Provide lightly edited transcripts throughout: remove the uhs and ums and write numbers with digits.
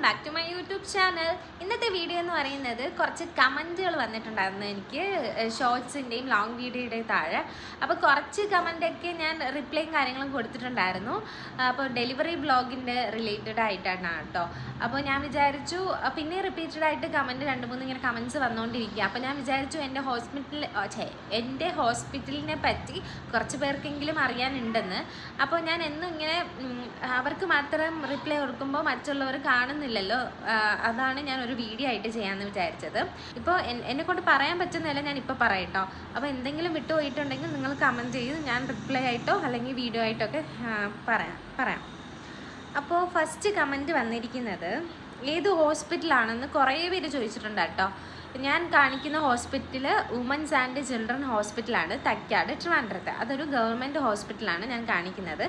Back to my YouTube channel. ഇന്നത്തെ video എന്ന് പറയുന്നത് കുറച്ച് കമൻറ്റുകൾ വന്നിട്ടുണ്ടായിരുന്നു എനിക്ക് ഷോർട്സിൻ്റെയും ലോങ് വീഡിയോയുടെയും താഴെ. അപ്പോൾ കുറച്ച് കമൻറ്റൊക്കെ ഞാൻ റിപ്ലൈയും കാര്യങ്ങളും കൊടുത്തിട്ടുണ്ടായിരുന്നു. അപ്പോൾ ഡെലിവറി ബ്ലോഗിൻ്റെ റിലേറ്റഡ് ആയിട്ടാണ് കേട്ടോ. അപ്പോൾ ഞാൻ വിചാരിച്ചു പിന്നെ റിപ്പീറ്റഡ് ആയിട്ട് കമൻറ്റ് 2-3 ഇങ്ങനെ കമൻറ്റ്സ് വന്നുകൊണ്ടിരിക്കുക. അപ്പോൾ ഞാൻ വിചാരിച്ചു എൻ്റെ ഹോസ്പിറ്റലിനെ പറ്റി കുറച്ച് പേർക്കെങ്കിലും അറിയാനുണ്ടെന്ന്. അപ്പോൾ ഞാൻ എന്നും ഇങ്ങനെ അവർക്ക് മാത്രം റിപ്ലൈ കൊടുക്കുമ്പോൾ മറ്റുള്ളവർ കാണുന്നില്ലല്ലോ, അതാണ് ഞാൻ ഒരു വീഡിയോ ആയിട്ട് ചെയ്യാമെന്ന് വിചാരിച്ചത്. ഇപ്പോൾ എന്നെക്കൊണ്ട് പറയാൻ പറ്റുന്നില്ല, ഞാൻ ഇപ്പോൾ പറയട്ടോ. അപ്പോൾ എന്തെങ്കിലും വിട്ടുപോയിട്ടുണ്ടെങ്കിൽ നിങ്ങൾ കമൻറ്റ് ചെയ്ത് ഞാൻ റിപ്ലൈ ആയിട്ടോ അല്ലെങ്കിൽ വീഡിയോ ആയിട്ടോ ഒക്കെ പറയാം. അപ്പോൾ ഫസ്റ്റ് കമൻറ്റ് വന്നിരിക്കുന്നത് ഏത് ഹോസ്പിറ്റലാണെന്ന് കുറേ പേര് ചോദിച്ചിട്ടുണ്ട് കേട്ടോ. ഞാൻ കാണിക്കുന്ന ഹോസ്പിറ്റൽ വുമൻസ് ആൻഡ് ചിൽഡ്രൻ ഹോസ്പിറ്റലാണ്, തൈക്കാട്, ട്രിവാൻഡ്രത്ത്. അതൊരു ഗവൺമെൻറ് ഹോസ്പിറ്റലാണ് ഞാൻ കാണിക്കുന്നത്.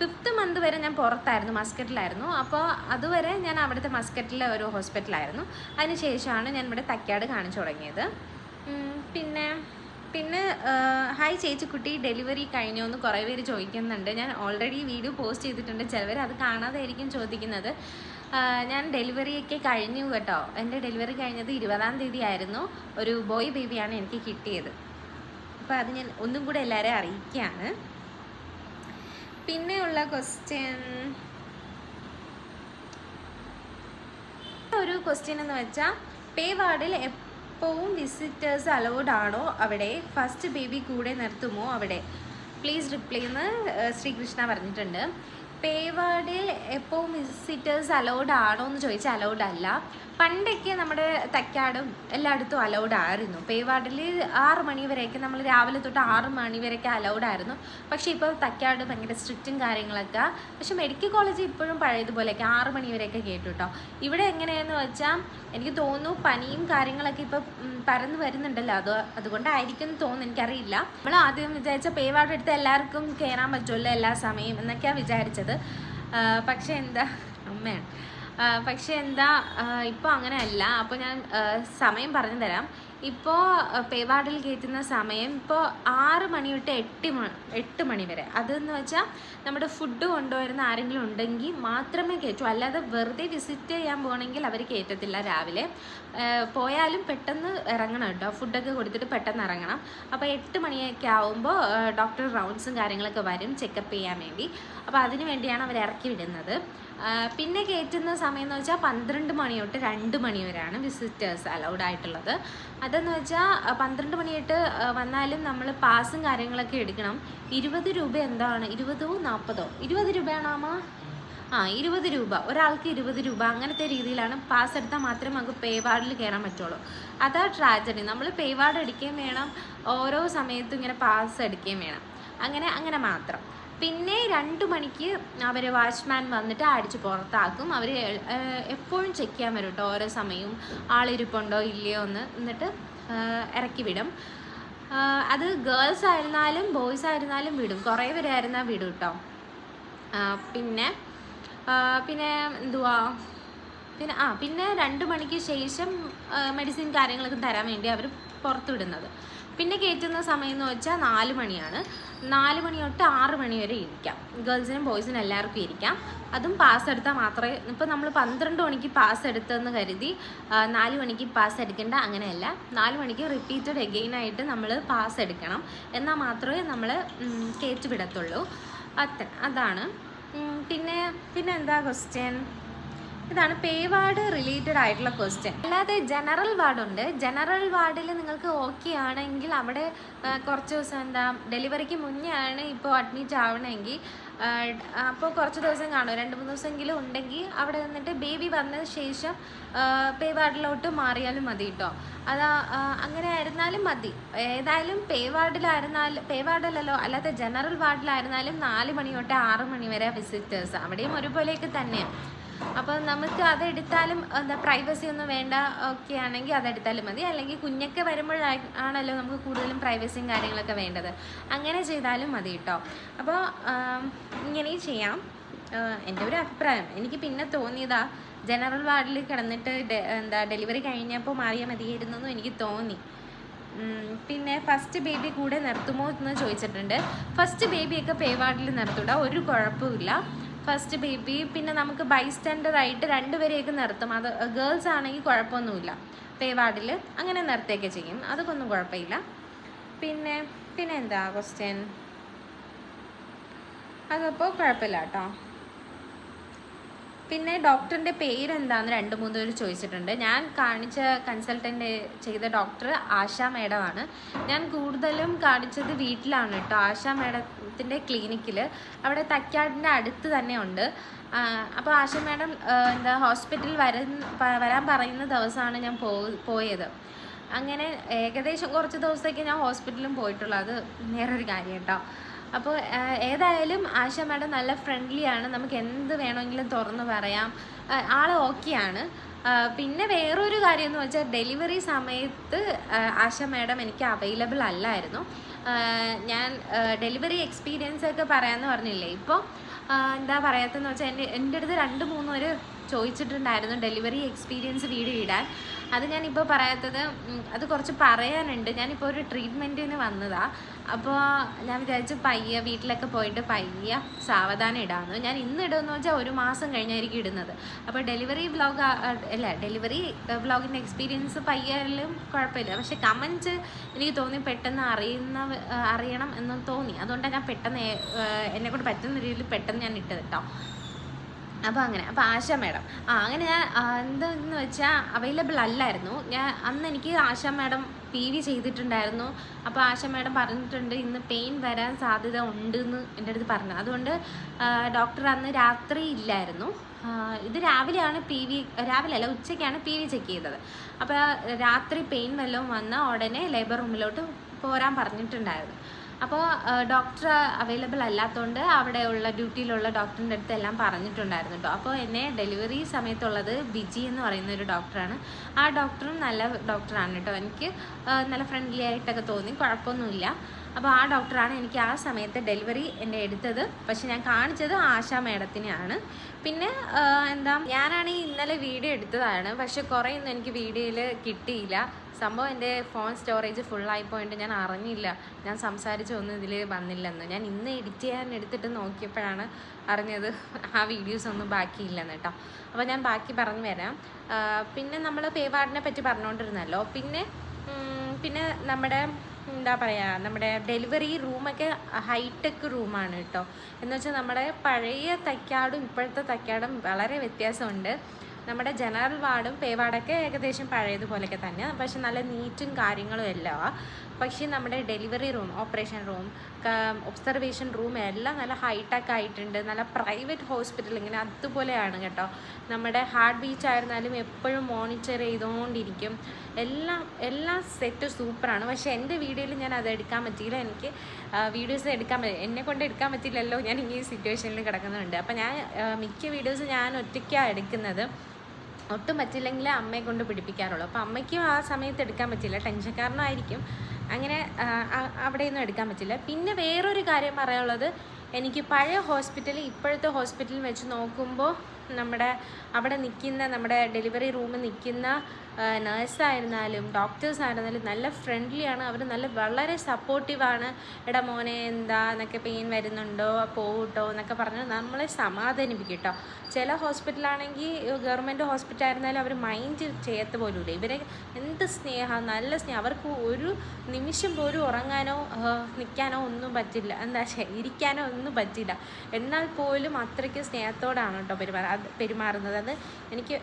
5th മന്ത് വരെ ഞാൻ പുറത്തായിരുന്നു, മസ്കറ്റിലായിരുന്നു. അപ്പോൾ അതുവരെ ഞാൻ അവിടുത്തെ മസ്കറ്റിലെ ഒരു ഹോസ്പിറ്റലായിരുന്നു. അതിനുശേഷമാണ് ഞാൻ ഇവിടെ തൈക്കാട് കാണിച്ചു തുടങ്ങിയത്. പിന്നെ ഹായ് ചേച്ചിക്കുട്ടി, ഡെലിവറി കഴിഞ്ഞോ എന്ന് കുറേ പേര് ചോദിക്കുന്നുണ്ട്. ഞാൻ ഓൾറെഡി വീഡിയോ പോസ്റ്റ് ചെയ്തിട്ടുണ്ട്. ചിലവർ അത് കാണാതെ ആയിരിക്കും ചോദിക്കുന്നത്. ഞാൻ ഡെലിവറിയൊക്കെ കഴിഞ്ഞു കേട്ടോ. എൻ്റെ ഡെലിവറി കഴിഞ്ഞത് 20-ാം തീയതി ആയിരുന്നു. ഒരു ബോയ് ബേബിയാണ് എനിക്ക് കിട്ടിയത്. അപ്പോൾ അത് ഞാൻ ഒന്നും കൂടെ എല്ലാവരെയും അറിയിക്കുകയാണ്. പിന്നെയുള്ള ഒരു ക്വസ്റ്റ്യൻ എന്ന് വെച്ചാൽ, പേ വാർഡിൽ എപ്പോഴും വിസിറ്റേഴ്സ് അലൗഡ് ആണോ അവിടെ? ഫസ്റ്റ് ബേബി കൂടെ നിർത്തുമോ അവിടെ? പ്ലീസ് റിപ്ലൈ എന്ന് ശ്രീകൃഷ്ണ പറഞ്ഞിട്ടുണ്ട്. പേ വാർഡിൽ എപ്പോഴും വിസിറ്റേഴ്സ് അലൗഡ് ആണോ എന്ന് ചോദിച്ചാൽ അലൗഡ് അല്ല. പണ്ടൊക്കെ നമ്മുടെ തൈക്കാടും എല്ലായിടത്തും അലൗഡ് ആയിരുന്നു. പേ വാർഡിൽ 6 മണി വരെയൊക്കെ, നമ്മൾ രാവിലെ തൊട്ട് 6 മണി വരെയൊക്കെ അലൗഡ് ആയിരുന്നു. പക്ഷേ ഇപ്പോൾ തൈക്കാട് ഭയങ്കര സ്ട്രിക്റ്റും കാര്യങ്ങളൊക്കെ. പക്ഷെ മെഡിക്കൽ കോളേജ് ഇപ്പോഴും പഴയതുപോലെയൊക്കെ 6 മണി വരെയൊക്കെ കേട്ടു കേട്ടോ. ഇവിടെ എങ്ങനെയാണെന്ന് വെച്ചാൽ എനിക്ക് തോന്നുന്നു പനിയും കാര്യങ്ങളൊക്കെ ഇപ്പോൾ പരന്ന് വരുന്നുണ്ടല്ലോ, അതുകൊണ്ടായിരിക്കും എന്ന് തോന്നുന്നു, എനിക്കറിയില്ല. നമ്മൾ ആദ്യം വിചാരിച്ച പേ വാർഡ് എടുത്ത് എല്ലാവർക്കും കയറാൻ പറ്റുമല്ലോ എല്ലാ സമയം എന്നൊക്കെയാണ് വിചാരിച്ചത്. പക്ഷെ എന്താ ഇപ്പോൾ അങ്ങനെയല്ല. അപ്പോൾ ഞാൻ സമയം പറഞ്ഞു തരാം. ഇപ്പോൾ പേ വാർഡിൽ കയറ്റുന്ന സമയം ഇപ്പോൾ 6 മണി തൊട്ട് 8 മണി വരെ. അതെന്ന് വെച്ചാൽ നമ്മുടെ ഫുഡ് കൊണ്ടുവരുന്ന ആരെങ്കിലും ഉണ്ടെങ്കിൽ മാത്രമേ കയറ്റൂ. അല്ലാതെ വെറുതെ വിസിറ്റ് ചെയ്യാൻ പോകണമെങ്കിൽ അവർ കയറ്റത്തില്ല. രാവിലെ പോയാലും പെട്ടെന്ന് ഇറങ്ങണം കേട്ടോ, ഫുഡൊക്കെ കൊടുത്തിട്ട് പെട്ടെന്ന് ഇറങ്ങണം. അപ്പോൾ 8 മണിയൊക്കെ ആകുമ്പോൾ ഡോക്ടർ റൗണ്ട്സും കാര്യങ്ങളൊക്കെ വരും ചെക്കപ്പ് ചെയ്യാൻ വേണ്ടി. അപ്പോൾ അതിന് വേണ്ടിയാണ് അവർ ഇറക്കി വിടുന്നത്. പിന്നെ കയറ്റുന്ന സമയം എന്ന് വെച്ചാൽ 12 മണി തൊട്ട് 2 മണി വരെയാണ് വിസിറ്റേഴ്സ് അലൗഡ് ആയിട്ടുള്ളത്. അതെന്ന് വെച്ചാൽ 12 മണി തൊട്ട് വന്നാലും നമ്മൾ പാസും കാര്യങ്ങളൊക്കെ എടുക്കണം. 20 രൂപ എന്താണ്, 20-ഓ 40-ഓ 20 രൂപയാണോ അമ്മ? 20 രൂപ, ഒരാൾക്ക് 20 രൂപ. അങ്ങനത്തെ രീതിയിലാണ്. പാസ് എടുത്താൽ മാത്രമേ നമുക്ക് പേ വാർഡിൽ കയറാൻ പറ്റുള്ളൂ. അതാ ട്രാജഡി. നമ്മൾ പേ വാർഡ് എടുക്കുകയും വേണം, ഓരോ സമയത്തും ഇങ്ങനെ പാസ് എടുക്കുകയും വേണം. അങ്ങനെ മാത്രം. പിന്നെ 2 മണിക്ക് അവർ വാച്ച്മാൻ വന്നിട്ട് അടിച്ച് പുറത്താക്കും. അവർ എപ്പോഴും ചെക്ക് ചെയ്യാൻ വരും കേട്ടോ, ഓരോ സമയവും ആളിരിപ്പുണ്ടോ ഇല്ലയോ എന്ന്. എന്നിട്ട് ഇറക്കി വിടും. അത് ഗേൾസ് ആയിരുന്നാലും ബോയ്സ് ആയിരുന്നാലും വിടും. കുറേ പേരായിരുന്നാൽ വിടും കേട്ടോ. പിന്നെ എന്തുവാ പിന്നെ 2 മണിക്ക് ശേഷം മെഡിസിൻ കാര്യങ്ങളൊക്കെ തരാൻ വേണ്ടി അവർ പുറത്തു വിടുന്നത്. പിന്നെ കയറ്റുന്ന സമയം എന്ന് വെച്ചാൽ 4 മണിയാണ്. 4 മണി തൊട്ട് 6 മണി വരെ ഇരിക്കാം. ഗേൾസിനും ബോയ്സിനും എല്ലാവർക്കും ഇരിക്കാം. അതും പാസ് എടുത്താൽ മാത്രമേ. ഇപ്പോൾ നമ്മൾ 12 മണിക്ക് പാസ് എടുത്തെന്ന് കരുതി 4 മണിക്ക് പാസ് എടുക്കേണ്ട, അങ്ങനെയല്ല. 4 മണിക്ക് റിപ്പീറ്റഡ് എഗെയിനായിട്ട് നമ്മൾ പാസ് എടുക്കണം. എന്നാൽ മാത്രമേ നമ്മൾ കയറ്റി വിടത്തുള്ളൂ. അതാണ്. പിന്നെ എന്താ ക്വസ്റ്റ്യൻ? ഇതാണ് പേ വാർഡ് റിലേറ്റഡ് ആയിട്ടുള്ള ക്വസ്റ്റ്യൻ. അല്ലാതെ ജനറൽ വാർഡുണ്ട്. ജനറൽ വാർഡിൽ നിങ്ങൾക്ക് ഓക്കെ ആണെങ്കിൽ അവിടെ കുറച്ച് ദിവസം ഡെലിവറിക്ക് മുന്നേ ആണ് ഇപ്പോൾ അഡ്മിറ്റ് ആവണമെങ്കിൽ അപ്പോൾ കുറച്ച് ദിവസം കാണും, 2-3 ദിവസമെങ്കിലും ഉണ്ടെങ്കിൽ അവിടെ നിന്നിട്ട് ബേബി വന്ന ശേഷം പേ വാർഡിലോട്ട് മാറിയാലും മതി കേട്ടോ. അങ്ങനെ ആയിരുന്നാലും മതി. ഏതായാലും പേ വാർഡിലല്ലോ, അല്ലാതെ ജനറൽ വാർഡിലായിരുന്നാലും 4 മണി തൊട്ട് 6 മണി വരെ വിസിറ്റേഴ്സ്. അവിടെയും ഒരുപോലെയൊക്കെ തന്നെയാണ്. അപ്പോൾ നമുക്ക് അതെടുത്താലും പ്രൈവസി ഒന്നും വേണ്ട, ഓക്കെ ആണെങ്കിൽ അതെടുത്താലും മതി. അല്ലെങ്കിൽ കുഞ്ഞൊക്കെ വരുമ്പോഴാണല്ലോ നമുക്ക് കൂടുതലും പ്രൈവസിയും കാര്യങ്ങളൊക്കെ വേണ്ടത്. അങ്ങനെ ചെയ്താലും മതി കേട്ടോ. അപ്പോൾ ഇങ്ങനെയും ചെയ്യാം. എൻ്റെ ഒരു അഭിപ്രായം. എനിക്ക് പിന്നെ തോന്നിയതാ ജനറൽ വാർഡിൽ കിടന്നിട്ട് ഡെലിവറി കഴിഞ്ഞപ്പോൾ മാറിയാൽ മതിയായിരുന്നു എന്ന് എനിക്ക് തോന്നി. പിന്നെ ഫസ്റ്റ് ബേബി കൂടെ നിർത്തുമോ എന്ന് ചോദിച്ചിട്ടുണ്ട്. ഫസ്റ്റ് ബേബിയൊക്കെ പേ വാർഡിൽ നിർത്തൂടാ, ഒരു കുഴപ്പമില്ല. First baby. പിന്നെ നമുക്ക് ബൈസ്റ്റാൻഡറായിട്ട് 2 പേരെയൊക്കെ നിർത്തും. അത് ഗേൾസ് ആണെങ്കിൽ കുഴപ്പമൊന്നുമില്ല, പേ വാർഡിൽ അങ്ങനെ നിർത്തുകയൊക്കെ ചെയ്യും, അതൊക്കെ ഒന്നും കുഴപ്പമില്ല. പിന്നെ എന്താ ക്വസ്റ്റ്യൻ, അതപ്പോൾ കുഴപ്പമില്ല കേട്ടോ. പിന്നെ ഡോക്ടറിൻ്റെ പേരെന്താണെന്ന് 2-3 പേര് ചോദിച്ചിട്ടുണ്ട്. ഞാൻ കാണിച്ച കൺസൾട്ടൻ്റ് ചെയ്ത ഡോക്ടർ ആശ മേഡമാണ്. ഞാൻ കൂടുതലും കാണിച്ചത് വീട്ടിലാണ് കേട്ടോ, ആശ മേഡത്തിൻ്റെ ക്ലിനിക്കിൽ. അവിടെ തൈക്കാടിൻ്റെ അടുത്ത് തന്നെ ഉണ്ട്. അപ്പോൾ ആശ മേഡം ഹോസ്പിറ്റലിൽ വരാൻ പറയുന്ന ദിവസമാണ് ഞാൻ പോയത്. അങ്ങനെ ഏകദേശം കുറച്ച് ദിവസത്തേക്ക് ഞാൻ ഹോസ്പിറ്റലിലും പോയിട്ടുള്ളൂ, അത് വേറൊരു കാര്യം കേട്ടോ. അപ്പോൾ ഏതായാലും ആശ മാഡം നല്ല ഫ്രണ്ട്ലിയാണ്, നമുക്ക് എന്ത് വേണമെങ്കിലും തുറന്ന് പറയാം, ആൾ ഓക്കെയാണ്. പിന്നെ വേറൊരു കാര്യം എന്ന് വെച്ചാൽ ഡെലിവറി സമയത്ത് ആശ മാഡം എനിക്ക് അവൈലബിൾ അല്ലായിരുന്നു. ഞാൻ ഡെലിവറി എക്സ്പീരിയൻസ് ഒക്കെ പറയാമെന്ന് പറഞ്ഞില്ലേ, ഇപ്പോൾ എന്താ പറയാത്തതെന്ന് വെച്ചാൽ എൻ്റെ അടുത്ത് 2-3 പേര് ചോദിച്ചിട്ടുണ്ടായിരുന്നു ഡെലിവറി എക്സ്പീരിയൻസ് വീഡിയോ ഇടാൻ. അത് ഞാനിപ്പോൾ പറയാത്തത്, അത് കുറച്ച് പറയാനുണ്ട്. ഞാനിപ്പോൾ ഒരു ട്രീറ്റ്മെൻറ്റിന് വന്നതാണ്. അപ്പോൾ ഞാൻ വിചാരിച്ചു പയ്യെ വീട്ടിലൊക്കെ പോയിട്ട് പയ്യെ സാവധാനം ഇടാമെന്ന്. ഞാൻ ഇന്ന് ഇടുമെന്ന് വെച്ചാൽ 1 മാസം കഴിഞ്ഞായിരിക്കും ഇടുന്നത്. അപ്പോൾ ഡെലിവറി വ്ളോഗിൻ്റെ എക്സ്പീരിയൻസ് പയ്യാലും കുഴപ്പമില്ല, പക്ഷേ കമൻറ്റ് എനിക്ക് തോന്നി പെട്ടെന്ന് അറിയണം എന്ന് തോന്നി. അതുകൊണ്ടാണ് ഞാൻ പെട്ടെന്ന് എന്നെക്കൊണ്ട് പറ്റുന്ന രീതിയിൽ പെട്ടെന്ന് ഞാൻ ഇട്ടത് കേട്ടോ. അപ്പോൾ ആശ മാഡം അങ്ങനെ ഞാൻ എന്താണെന്ന് വെച്ചാൽ അവൈലബിൾ അല്ലായിരുന്നു. അന്ന് എനിക്ക് ആശ മാഡം PV ചെയ്തിട്ടുണ്ടായിരുന്നു. അപ്പോൾ ആശ മാഡം പറഞ്ഞിട്ടുണ്ട് ഇന്ന് പെയിൻ വരാൻ സാധ്യത ഉണ്ടെന്ന് എൻ്റെ അടുത്ത് പറഞ്ഞു. അതുകൊണ്ട് ഡോക്ടർ അന്ന് രാത്രി ഇല്ലായിരുന്നു. ഇത് രാവിലെയാണ് രാവിലെ അല്ല, ഉച്ചയ്ക്കാണ് PV ചെക്ക് ചെയ്തത്. അപ്പോൾ രാത്രി പെയിൻ വല്ലതും വന്ന ഉടനെ ലേബർ റൂമിലോട്ട് പോരാൻ പറഞ്ഞിട്ടുണ്ടായിരുന്നു. അപ്പോൾ ഡോക്ടർ അവൈലബിൾ അല്ലാത്തതുകൊണ്ട് അവിടെയുള്ള ഡ്യൂട്ടിയിലുള്ള ഡോക്ടറിൻ്റെ അടുത്ത് എല്ലാം പറഞ്ഞിട്ടുണ്ടായിരുന്നു കേട്ടോ. അപ്പോൾ എന്നെ ഡെലിവറി സമയത്തുള്ളത് വിജി എന്ന് പറയുന്ന ഒരു ഡോക്ടറാണ്. ആ ഡോക്ടറും നല്ല ഡോക്ടറാണ് കേട്ടോ, എനിക്ക് നല്ല ഫ്രണ്ട്ലി ആയിട്ടൊക്കെ തോന്നി, കുഴപ്പമൊന്നുമില്ല. അപ്പോൾ ആ ഡോക്ടറാണ് എനിക്ക് ആ സമയത്ത് ഡെലിവറി എൻ്റെ എടുത്തത്. പക്ഷെ ഞാൻ കാണിച്ചത് ആശ മേഡത്തിനെയാണ്. പിന്നെ ഞാനാണെങ്കിൽ ഇന്നലെ വീഡിയോ എടുത്തതാണ്, പക്ഷെ കുറേയൊന്നും എനിക്ക് വീഡിയോയിൽ കിട്ടിയില്ല. സംഭവം എൻ്റെ ഫോൺ സ്റ്റോറേജ് ഫുള്ളായി പോയിട്ട് ഞാൻ അറിഞ്ഞില്ല, ഞാൻ സംസാരിച്ചൊന്നും ഇതിൽ വന്നില്ലെന്ന്. ഞാൻ ഇന്ന് എഡിറ്റ് ചെയ്യാൻ എടുത്തിട്ട് നോക്കിയപ്പോഴാണ് അറിഞ്ഞത് ആ വീഡിയോസൊന്നും ബാക്കിയില്ലെന്ന് കേട്ടോ. അപ്പോൾ ഞാൻ ബാക്കി പറഞ്ഞു വരാം. പിന്നെ നമ്മൾ പേ വാർഡിനെ പറ്റി പറഞ്ഞുകൊണ്ടിരുന്നല്ലോ. പിന്നെ നമ്മുടെ നമ്മുടെ ഡെലിവറി റൂമൊക്കെ ഹൈടെക് റൂമാണ് കേട്ടോ. എന്ന് വെച്ചാൽ നമ്മുടെ പഴയ തൈക്കാടും ഇപ്പോഴത്തെ തൈക്കാടും വളരെ വ്യത്യാസമുണ്ട്. നമ്മുടെ ജനറൽ വാർഡും പേ വാർഡൊക്കെ ഏകദേശം പഴയതുപോലെയൊക്കെ തന്നെ, പക്ഷെ നല്ല നീറ്റും കാര്യങ്ങളും എല്ലാം. പക്ഷേ നമ്മുടെ delivery room, operation room, observation room എല്ലാം നല്ല ഹൈടെക് ആയിട്ടുണ്ട്. നല്ല പ്രൈവറ്റ് ഹോസ്പിറ്റൽ ഇങ്ങനെ അതുപോലെയാണ് കേട്ടോ. നമ്മുടെ ഹാർട്ട് ബീറ്റ് ആയിരുന്നാലും എപ്പോഴും മോണിറ്റർ ചെയ്തുകൊണ്ടിരിക്കും. എല്ലാം സെറ്റ് സൂപ്പറാണ്. പക്ഷേ എൻ്റെ വീഡിയോയിൽ ഞാൻ അത് എടുക്കാൻ പറ്റിയില്ല. എനിക്ക് വീഡിയോസ് എന്നെ കൊണ്ട് എടുക്കാൻ പറ്റില്ലല്ലോ, ഞാൻ ഈ സിറ്റുവേഷനിൽ കിടക്കുന്നുണ്ട്. അപ്പം ഞാൻ മിക്ക വീഡിയോസ് ഞാൻ ഒറ്റയ്ക്കാണ് എടുക്കുന്നത്. ഒട്ടും പറ്റില്ലെങ്കിൽ അമ്മയെ കൊണ്ട് പിടിപ്പിക്കാറുള്ളൂ. അപ്പോൾ അമ്മയ്ക്കും ആ സമയത്ത് എടുക്കാൻ പറ്റില്ല, ടെൻഷൻകാരനായിരിക്കും. അങ്ങനെ അവിടെയൊന്നും എടുക്കാൻ പറ്റില്ല. പിന്നെ വേറൊരു കാര്യം പറയാനുള്ളത്, എനിക്ക് പഴയ ഹോസ്പിറ്റൽ ഇപ്പോഴത്തെ ഹോസ്പിറ്റലിൽ വെച്ച് നോക്കുമ്പോൾ അവിടെ നിൽക്കുന്ന നമ്മുടെ ഡെലിവറി റൂമിൽ നിൽക്കുന്ന നേഴ്സായിരുന്നാലും ഡോക്ടേഴ്സായിരുന്നാലും നല്ല ഫ്രണ്ട്ലിയാണ്. അവർ വളരെ സപ്പോർട്ടീവാണ്. എടാ മോനെ എന്നൊക്കെ പെയിൻ വരുന്നുണ്ടോ പോകട്ടോ എന്നൊക്കെ പറഞ്ഞ് നമ്മളെ സമാധാനിപ്പിക്കും കേട്ടോ. ചില ഹോസ്പിറ്റലാണെങ്കിൽ ഗവൺമെൻറ് ഹോസ്പിറ്റൽ ആയിരുന്നാലും അവർ മൈൻഡ് ചെയ്യത്ത് പോലുമില്ല. ഇവരെ എന്ത് സ്നേഹം, നല്ല സ്നേഹം. അവർക്ക് ഒരു നിമിഷം പോലും ഉറങ്ങാനോ നിൽക്കാനോ ഒന്നും പറ്റില്ല, ഇരിക്കാനോ ഒന്നും പറ്റില്ല. എന്നാൽ പോലും അത്രയ്ക്ക് സ്നേഹത്തോടാണ് കേട്ടോ പെരുമാറുന്നത്. അത് എനിക്ക്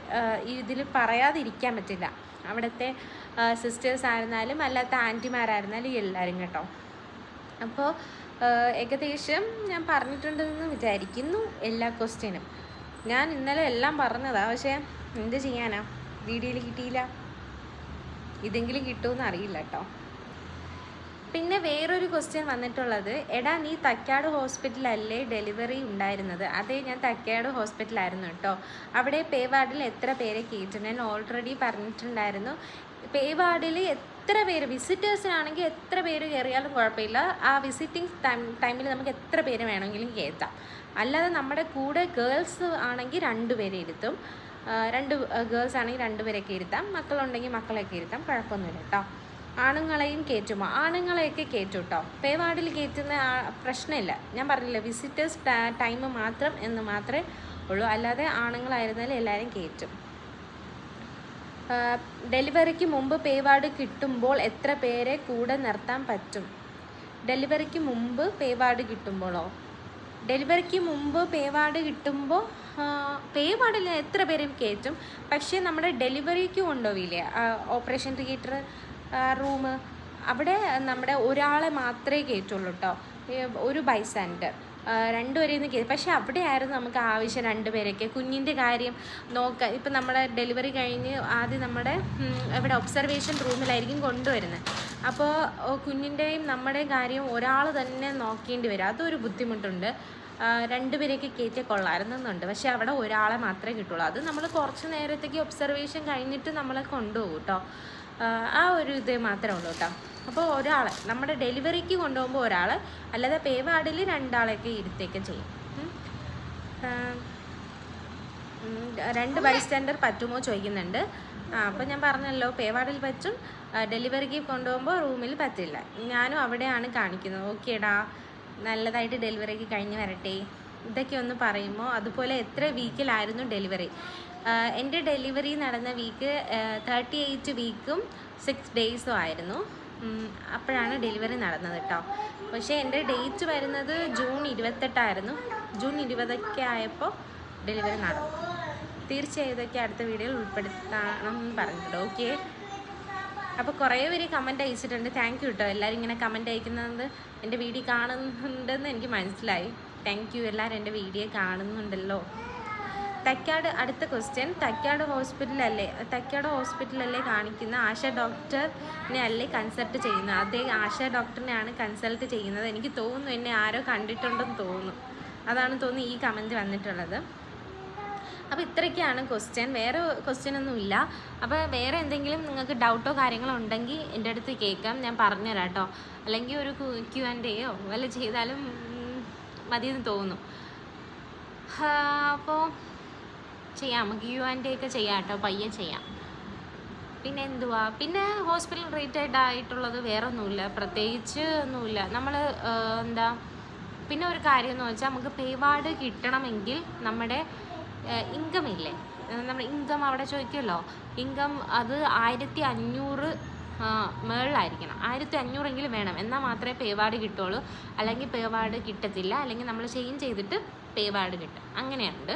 ഇതിൽ പറയാതിരിക്കാൻ പറ്റില്ല. അവിടുത്തെ സിസ്റ്റേഴ്സ് ആയിരുന്നാലും അല്ലാത്ത ആൻറ്റിമാരായിരുന്നാലും എല്ലാവരും കേട്ടോ. അപ്പോൾ ഏകദേശം ഞാൻ പറഞ്ഞിട്ടുണ്ടെന്ന് വിചാരിക്കുന്നു എല്ലാ ക്വസ്റ്റ്യനും. ഞാൻ ഇന്നലെ എല്ലാം പറഞ്ഞതാണ്, പക്ഷേ എന്ത് ചെയ്യാനാ, വീഡിയോയിൽ കിട്ടിയില്ല. ഇതെങ്കിലും കിട്ടുമെന്ന് അറിയില്ല കേട്ടോ. പിന്നെ വേറൊരു ക്വസ്റ്റ്യൻ വന്നിട്ടുള്ളത്, എടാ നീ തൈക്കാട് ഹോസ്പിറ്റലല്ലേ ഡെലിവറി ഉണ്ടായിരുന്നത്? അതേ, ഞാൻ തൈക്കാട് ഹോസ്പിറ്റലായിരുന്നു കേട്ടോ. അവിടെ പേ വാർഡിൽ എത്ര പേരെ കയറ്റും? ഞാൻ ഓൾറെഡി പറഞ്ഞിട്ടുണ്ടായിരുന്നു. പേ വാർഡിൽ എത്ര പേര് വിസിറ്റേഴ്സിനാണെങ്കിൽ എത്ര പേര് കയറിയാലും കുഴപ്പമില്ല. ആ വിസിറ്റിംഗ് ടൈമിൽ നമുക്ക് എത്ര പേര് വേണമെങ്കിലും കയറ്റാം. അല്ലാതെ നമ്മുടെ കൂടെ ഗേൾസ് ആണെങ്കിൽ 2 പേരെ ഇരുത്തും. 2 ഗേൾസ് ആണെങ്കിൽ 2 പേരൊക്കെ ഇരുത്താം. മക്കളുണ്ടെങ്കിൽ മക്കളെയൊക്കെ ഇരുത്താം, കുഴപ്പമൊന്നുമില്ല കേട്ടോ. ആണുങ്ങളെയും കയറ്റുമോ? ആണുങ്ങളെയൊക്കെ കയറ്റും കേട്ടോ. പേ വാർഡിൽ കയറ്റുന്ന പ്രശ്നമില്ല. ഞാൻ പറഞ്ഞില്ല, വിസിറ്റേഴ്സ് ടൈം മാത്രം എന്ന് മാത്രമേ ഉള്ളൂ. അല്ലാതെ ആണുങ്ങളായിരുന്നാലും എല്ലാവരും കയറ്റും. ഡെലിവറിക്ക് മുമ്പ് പേ വാർഡ് കിട്ടുമ്പോൾ എത്ര പേരെ കൂടെ നിർത്താൻ പറ്റും? ഡെലിവറിക്ക് മുമ്പ് പേ വാർഡ് കിട്ടുമ്പോഴോ? ഡെലിവറിക്ക് മുമ്പ് പേ വാർഡ് കിട്ടുമ്പോൾ പേ വാർഡിൽ എത്ര പേരും കയറ്റും. പക്ഷേ നമ്മുടെ ഡെലിവറിക്ക് കൊണ്ടുപോവില്ലേ, ഓപ്പറേഷൻ തിയേറ്റർ റൂം, അവിടെ നമ്മുടെ ഒരാളെ മാത്രമേ കയറ്റുള്ളൂ കേട്ടോ. ഒരു ബൈസ്റ്റാൻഡർ, രണ്ടുപേരെയും കയറ്റും. പക്ഷേ അവിടെ ആയിരുന്നു നമുക്ക് ആവശ്യം രണ്ടുപേരൊക്കെ. കുഞ്ഞിൻ്റെ കാര്യം നോക്കാൻ ഇപ്പം നമ്മുടെ ഡെലിവറി കഴിഞ്ഞ് ആദ്യം നമ്മുടെ ഇവിടെ ഒബ്സർവേഷൻ റൂമിലായിരിക്കും കൊണ്ടുവരുന്നത്. അപ്പോൾ കുഞ്ഞിൻ്റെയും നമ്മുടെയും കാര്യം ഒരാൾ തന്നെ നോക്കേണ്ടി വരും. അതൊരു ബുദ്ധിമുട്ടുണ്ട്. രണ്ടുപേരെയൊക്കെ കയറ്റിയാൽ കൊള്ളായിരുന്നുണ്ട്. പക്ഷേ അവിടെ ഒരാളെ മാത്രമേ കിട്ടുള്ളൂ. അത് നമ്മൾ കുറച്ച് നേരത്തേക്ക് ഒബ്സർവേഷൻ കഴിഞ്ഞിട്ട് നമ്മളെ കൊണ്ടുപോകും കേട്ടോ. ആ ഒരു ഇത് മാത്രമേ ഉള്ളൂ കേട്ടോ. അപ്പോൾ ഒരാൾ നമ്മുടെ ഡെലിവറിക്ക് കൊണ്ടുപോകുമ്പോൾ ഒരാൾ, അല്ലാതെ പേ വാർഡിൽ രണ്ടാളെയൊക്കെ ഇരുത്തേക്ക് ചെയ്യും. 2 ബൈസ്റ്റാൻഡർ പറ്റുമോ ചോദിക്കുന്നുണ്ട്. അപ്പോൾ ഞാൻ പറഞ്ഞല്ലോ, പേ വാർഡിൽ പറ്റും, ഡെലിവറിക്ക് കൊണ്ടുപോകുമ്പോൾ റൂമിൽ പറ്റില്ല. ഞാനും അവിടെയാണ് കാണിക്കുന്നത്. ഓക്കേടാ, നല്ലതായിട്ട് ഡെലിവറിക്ക് കഴിഞ്ഞ് വരട്ടെ. ഇതൊക്കെ ഒന്ന് പറയുമ്പോൾ, അതുപോലെ എത്ര വീക്കിലായിരുന്നു ഡെലിവറി? എൻ്റെ ഡെലിവറി നടന്ന വീക്ക് 38 വീക്കും 6 ഡേയ്സും ആയിരുന്നു. അപ്പോഴാണ് ഡെലിവറി നടന്നത് കേട്ടോ. പക്ഷേ എൻ്റെ ഡേറ്റ് വരുന്നത് ജൂൺ 28 ജൂൺ 20 ആയപ്പോൾ ഡെലിവറി നടന്നു. തീർച്ചയായും ഇതൊക്കെ അടുത്ത വീഡിയോയിൽ ഉൾപ്പെടുത്തണം എന്ന് പറഞ്ഞിട്ടുണ്ട്. ഓക്കെ, അപ്പോൾ കുറേ പേര് കമൻറ്റ് അയച്ചിട്ടുണ്ട്. താങ്ക് യു കേട്ടോ. എല്ലാവരും ഇങ്ങനെ കമൻറ്റ് അയക്കുന്നത് എൻ്റെ വീഡിയോ കാണുന്നുണ്ടെന്ന് എനിക്ക് മനസ്സിലായി. Thank you. എല്ലാവരും എൻ്റെ വീഡിയോ കാണുന്നുണ്ടല്ലോ. തൈക്കാട്, അടുത്ത ക്വസ്റ്റ്യൻ, തൈക്കാട് ഹോസ്പിറ്റലല്ലേ കാണിക്കുന്ന ആശ ഡോക്ടറിനെ അല്ലേ കൺസൾട്ട് ചെയ്യുന്നത്? അതേ ആശ ഡോക്ടറിനെയാണ് കൺസൾട്ട് ചെയ്യുന്നത്. എനിക്ക് തോന്നുന്നു എന്നെ ആരോ കണ്ടിട്ടുണ്ടെന്ന് തോന്നുന്നു. അതാണ് തോന്നുന്നു ഈ കമൻറ്റ് വന്നിട്ടുള്ളത്. അപ്പോൾ ഇത്രയൊക്കെയാണ് ക്വസ്റ്റ്യൻ. വേറെ ക്വസ്റ്റ്യൻ ഒന്നും ഇല്ല. അപ്പോൾ വേറെ എന്തെങ്കിലും നിങ്ങൾക്ക് ഡൗട്ടോ കാര്യങ്ങളോ ഉണ്ടെങ്കിൽ എൻ്റെ അടുത്ത് കേൾക്കാം, ഞാൻ പറഞ്ഞുതരാം കേട്ടോ. അല്ലെങ്കിൽ ഒരു Q&A വല്ല ചെയ്താലും മതിയെന്ന് തോന്നുന്നു. അപ്പോൾ ചെയ്യാം, Q&A ഒക്കെ ചെയ്യാം കേട്ടോ, പയ്യെ ചെയ്യാം. പിന്നെ എന്തുവാ, പിന്നെ ഹോസ്പിറ്റൽ റിലേറ്റഡ് ആയിട്ടുള്ളത് വേറെ ഒന്നുമില്ല, പ്രത്യേകിച്ച് ഒന്നുമില്ല. നമ്മൾ എന്താ, പിന്നെ ഒരു കാര്യം എന്ന് വെച്ചാൽ, നമുക്ക് പേ വാർഡ് കിട്ടണമെങ്കിൽ നമ്മുടെ ഇൻകം ഇല്ലേ, നമ്മുടെ ഇൻകം അവിടെ ചോദിക്കുമല്ലോ. ഇൻകം അത് 1500 മേളിലായിരിക്കണം. 1500 വേണം, എന്നാൽ മാത്രമേ പേ വാർഡ് കിട്ടുള്ളൂ. അല്ലെങ്കിൽ പേ വാർഡ് കിട്ടത്തില്ല. അല്ലെങ്കിൽ നമ്മൾ ചേഞ്ച് ചെയ്തിട്ട് പേ വാർഡ് കിട്ടും. അങ്ങനെയുണ്ട്.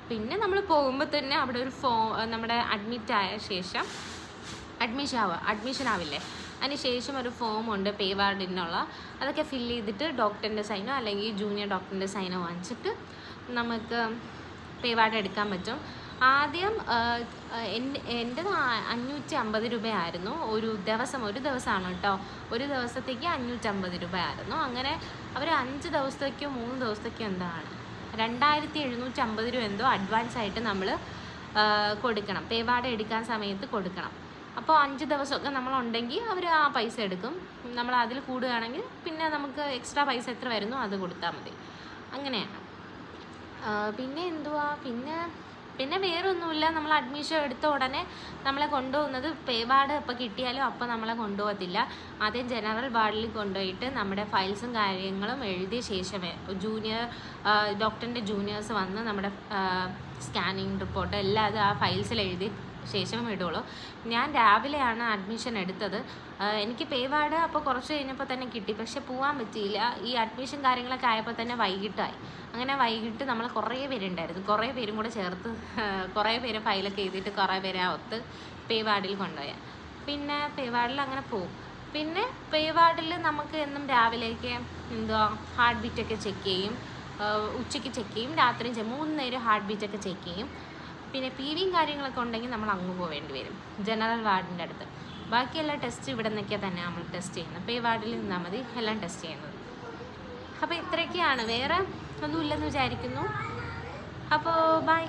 പിന്നെ നമ്മൾ പോകുമ്പോൾ തന്നെ അവിടെ ഒരു നമ്മുടെ അഡ്മിറ്റായ ശേഷം അഡ്മിഷൻ ആവില്ലേ, അതിന് ശേഷം ഒരു ഫോമുണ്ട് പേ വാർഡിനുള്ള. അതൊക്കെ ഫില്ല് ചെയ്തിട്ട് ഡോക്ടറിൻ്റെ സൈനോ അല്ലെങ്കിൽ ജൂനിയർ ഡോക്ടറിൻ്റെ സൈനോ വാങ്ങിച്ചിട്ട് നമുക്ക് പേ വാർഡ് എടുക്കാൻ പറ്റും. ആദ്യം എൻ്റെ 550 രൂപയായിരുന്നു ഒരു ദിവസമാണ് കേട്ടോ. ഒരു ദിവസത്തേക്ക് 550 രൂപയായിരുന്നു. അങ്ങനെ അവർ 5 ദിവസത്തേക്കോ 3 ദിവസത്തേക്കോ എന്താണ് 2750 രൂപ എന്തോ അഡ്വാൻസ് ആയിട്ട് നമ്മൾ കൊടുക്കണം. പേ വാർഡ് എടുക്കാൻ സമയത്ത് കൊടുക്കണം. അപ്പോൾ 5 ദിവസമൊക്കെ നമ്മളുണ്ടെങ്കിൽ അവർ ആ പൈസ എടുക്കും. നമ്മൾ അതിൽ കൂടുകയാണെങ്കിൽ പിന്നെ നമുക്ക് എക്സ്ട്രാ പൈസ എത്ര വരുന്നു അത് കൊടുത്താൽ മതി. അങ്ങനെയാണ്. പിന്നെ എന്തുവാ, പിന്നെ വേറെ ഒന്നുമില്ല. നമ്മൾ അഡ്മിഷൻ എടുത്ത ഉടനെ നമ്മളെ കൊണ്ടുപോകുന്നത്, പേ വാർഡ് ഇപ്പോൾ കിട്ടിയാലും അപ്പോൾ നമ്മളെ കൊണ്ടുപോകത്തില്ല. ആദ്യം ജനറൽ വാർഡിൽ കൊണ്ടുപോയിട്ട് നമ്മുടെ ഫയൽസും കാര്യങ്ങളും എഴുതിയ ശേഷമേ ഡോക്ടറിൻ്റെ ജൂനിയേഴ്സ് വന്ന് നമ്മുടെ സ്കാനിങ് റിപ്പോർട്ട് എല്ലാം അത് ആ ഫയൽസിൽ എഴുതി ശേഷം വിടുള്ളൂ. ഞാൻ രാവിലെയാണ് അഡ്മിഷൻ എടുത്തത്. എനിക്ക് പേ വാർഡ് അപ്പോൾ കുറച്ച് കഴിഞ്ഞപ്പോൾ തന്നെ കിട്ടി. പക്ഷെ പോകാൻ പറ്റിയില്ല. ഈ അഡ്മിഷൻ കാര്യങ്ങളൊക്കെ ആയപ്പോൾ തന്നെ വൈകിട്ടായി. അങ്ങനെ വൈകിട്ട് നമ്മൾ കുറേ പേരുണ്ടായിരുന്നു. കുറേ പേരും കൂടെ ചേർത്ത് കുറേ പേര് ഫയലൊക്കെ എഴുതിയിട്ട് കുറേ പേരെ ഒത്ത് പേ വാർഡിൽ കൊണ്ടുപോയാൽ പിന്നെ പേ വാർഡിൽ അങ്ങനെ പോകും. പിന്നെ പേ വാർഡിൽ നമുക്ക് എന്നും രാവിലേക്ക് ഹാർട്ട് ബീറ്റൊക്കെ ചെക്ക് ചെയ്യും, ഉച്ചയ്ക്ക് ചെക്ക് ചെയ്യും, രാത്രിയും 3 നേരം ഹാർട്ട് ബീറ്റൊക്കെ ചെക്ക് ചെയ്യും. പിന്നെ PV കാര്യങ്ങളൊക്കെ ഉണ്ടെങ്കിൽ നമ്മൾ അങ്ങ് പോവേണ്ടി വരും, ജനറൽ വാർഡിൻ്റെ അടുത്ത്. ബാക്കിയെല്ലാം ടെസ്റ്റ് ഇവിടെ നിന്നൊക്കെ തന്നെ നമ്മൾ ടെസ്റ്റ് ചെയ്യുന്നത്. പേ വാർഡിൽ നിന്നാൽ മതി എല്ലാം ടെസ്റ്റ് ചെയ്യുന്നത്. അപ്പോൾ ഇത്രയൊക്കെയാണ്, വേറെ ഒന്നുമില്ലെന്ന് വിചാരിക്കുന്നു. അപ്പോൾ ബൈ.